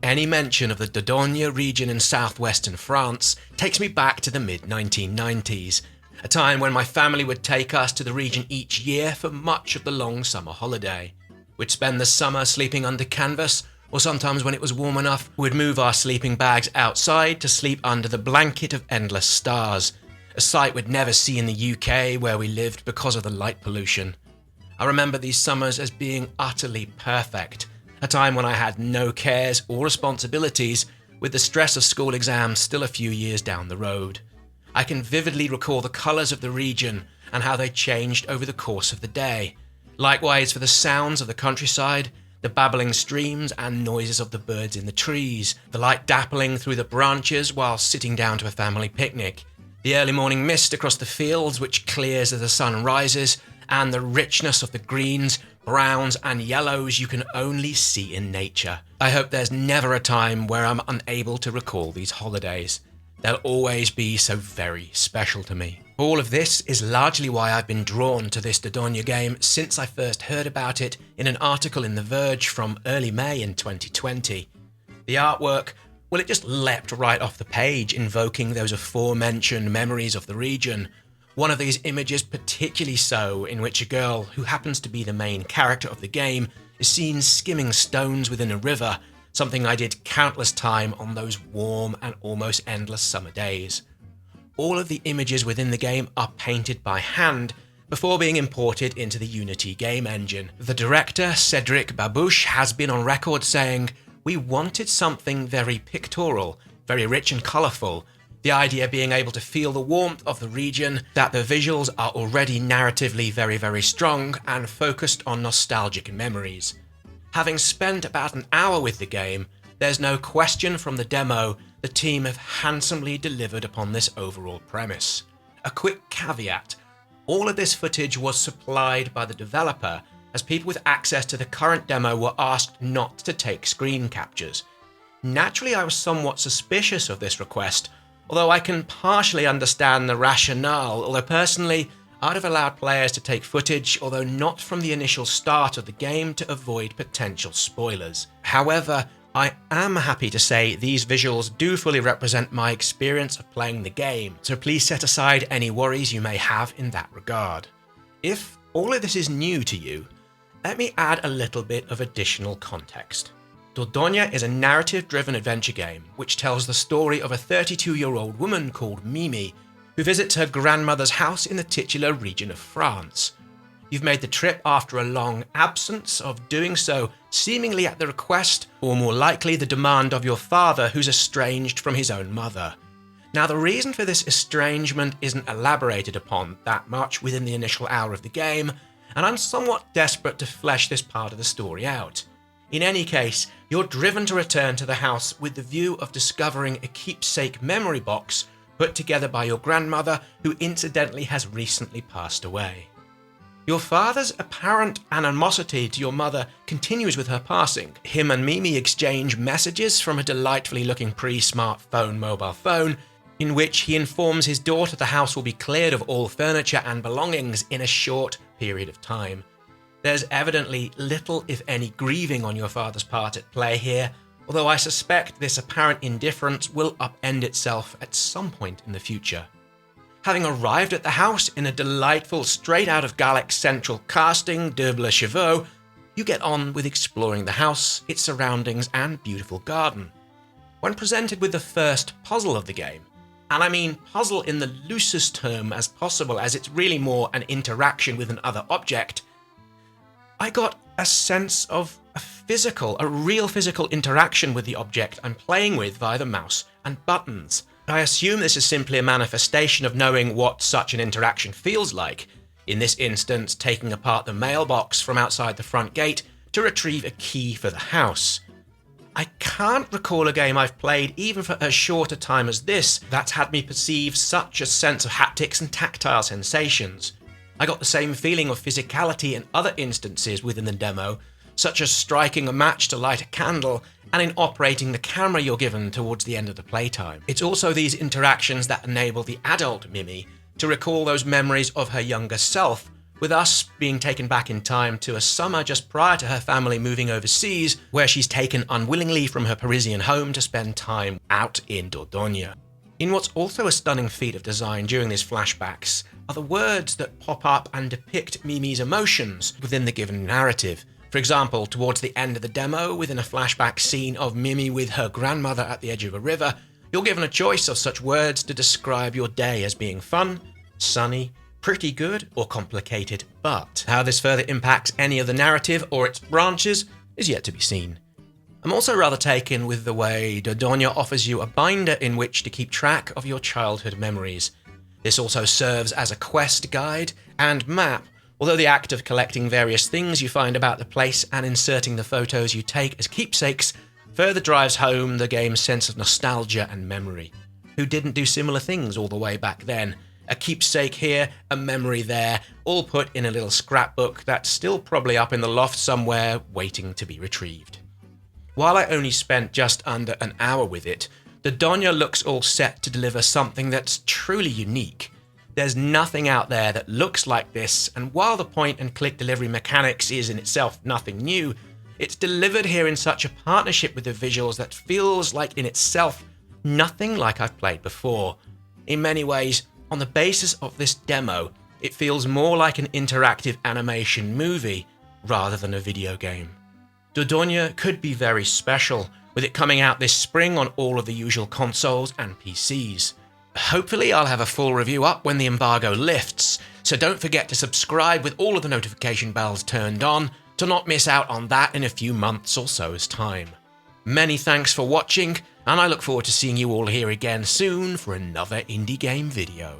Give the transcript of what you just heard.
any mention of the Dordogne region in southwestern France takes me back to the mid-1990s, a time when my family would take us to the region each year for much of the long summer holiday. We'd spend the summer sleeping under canvas, or sometimes when it was warm enough, we'd move our sleeping bags outside to sleep under the blanket of endless stars, a sight we'd never see in the UK where we lived because of the light pollution. I remember these summers as being utterly perfect, a time when I had no cares or responsibilities, with the stress of school exams still a few years down the road. I can vividly recall the colours of the region and how they changed over the course of the day. Likewise for the sounds of the countryside, the babbling streams and noises of the birds in the trees, the light dappling through the branches while sitting down to a family picnic, the early morning mist across the fields which clears as the sun rises, and the richness of the greens, browns and yellows you can only see in nature. I hope there's never a time where I'm unable to recall these holidays. They'll always be so very special to me. All of this is largely why I've been drawn to this Dordogne game since I first heard about it in an article in The Verge from early May in 2020. The artwork, well, it just leapt right off the page, invoking those aforementioned memories of the region. One of these images particularly so, in which a girl, who happens to be the main character of the game, is seen skimming stones within a river, something I did countless times on those warm and almost endless summer days. All of the images within the game are painted by hand before being imported into the Unity game engine. The director, Cédric Babouche, has been on record saying, "We wanted something very pictorial, very rich and colourful, the idea being able to feel the warmth of the region, that the visuals are already narratively very, very strong and focused on nostalgic memories." Having spent about an hour with the game, there's no question from the demo the team have handsomely delivered upon this overall premise. A quick caveat: all of this footage was supplied by the developer, as people with access to the current demo were asked not to take screen captures. Naturally, I was somewhat suspicious of this request, although I can partially understand the rationale, although personally, I'd have allowed players to take footage, although not from the initial start of the game, to avoid potential spoilers. However, I am happy to say these visuals do fully represent my experience of playing the game, so please set aside any worries you may have in that regard. If all of this is new to you, let me add a little bit of additional context. Dordogne is a narrative-driven adventure game which tells the story of a 32-year-old woman called Mimi who visits her grandmother's house in the titular region of France. You've made the trip after a long absence of doing so, seemingly at the request, or more likely the demand of your father, who's estranged from his own mother. Now, the reason for this estrangement isn't elaborated upon that much within the initial hour of the game, and I'm somewhat desperate to flesh this part of the story out. In any case, you're driven to return to the house with the view of discovering a keepsake memory box put together by your grandmother, who incidentally has recently passed away. Your father's apparent animosity to your mother continues with her passing. Him and Mimi exchange messages from a delightfully looking pre-smartphone mobile phone, in which he informs his daughter the house will be cleared of all furniture and belongings in a short period of time. There's evidently little, if any, grieving on your father's part at play here, although I suspect this apparent indifference will upend itself at some point in the future. Having arrived at the house in a delightful straight-out-of-Gallic central casting double chevaux, you get on with exploring the house, its surroundings and beautiful garden. When presented with the first puzzle of the game, and I mean puzzle in the loosest term as possible, as it's really more an interaction with another object, I got a sense of a real physical interaction with the object I'm playing with via the mouse and buttons. I assume this is simply a manifestation of knowing what such an interaction feels like, in this instance taking apart the mailbox from outside the front gate to retrieve a key for the house. I can't recall a game I've played, even for as short a time as this, that's had me perceive such a sense of haptics and tactile sensations. I got the same feeling of physicality in other instances within the demo, such as striking a match to light a candle, and in operating the camera you're given towards the end of the playtime. It's also these interactions that enable the adult Mimi to recall those memories of her younger self, with us being taken back in time to a summer just prior to her family moving overseas, where she's taken unwillingly from her Parisian home to spend time out in Dordogne. In what's also a stunning feat of design during these flashbacks are the words that pop up and depict Mimi's emotions within the given narrative. For example, towards the end of the demo, within a flashback scene of Mimi with her grandmother at the edge of a river, you're given a choice of such words to describe your day as being fun, sunny, pretty good, or complicated, but how this further impacts any of the narrative or its branches is yet to be seen. I'm also rather taken with the way Dordogne offers you a binder in which to keep track of your childhood memories. This also serves as a quest guide and map, although the act of collecting various things you find about the place and inserting the photos you take as keepsakes further drives home the game's sense of nostalgia and memory. Who didn't do similar things all the way back then? A keepsake here, a memory there, all put in a little scrapbook that's still probably up in the loft somewhere waiting to be retrieved. While I only spent just under an hour with it, Dordogne looks all set to deliver something that's truly unique. There's nothing out there that looks like this, and while the point-and-click delivery mechanics is in itself nothing new, it's delivered here in such a partnership with the visuals that feels like in itself nothing like I've played before. In many ways, on the basis of this demo, it feels more like an interactive animation movie rather than a video game. Dordogne could be very special, with it coming out this spring on all of the usual consoles and PCs. Hopefully I'll have a full review up when the embargo lifts, so don't forget to subscribe with all of the notification bells turned on to not miss out on that in a few months or so's time. Many thanks for watching, and I look forward to seeing you all here again soon for another indie game video.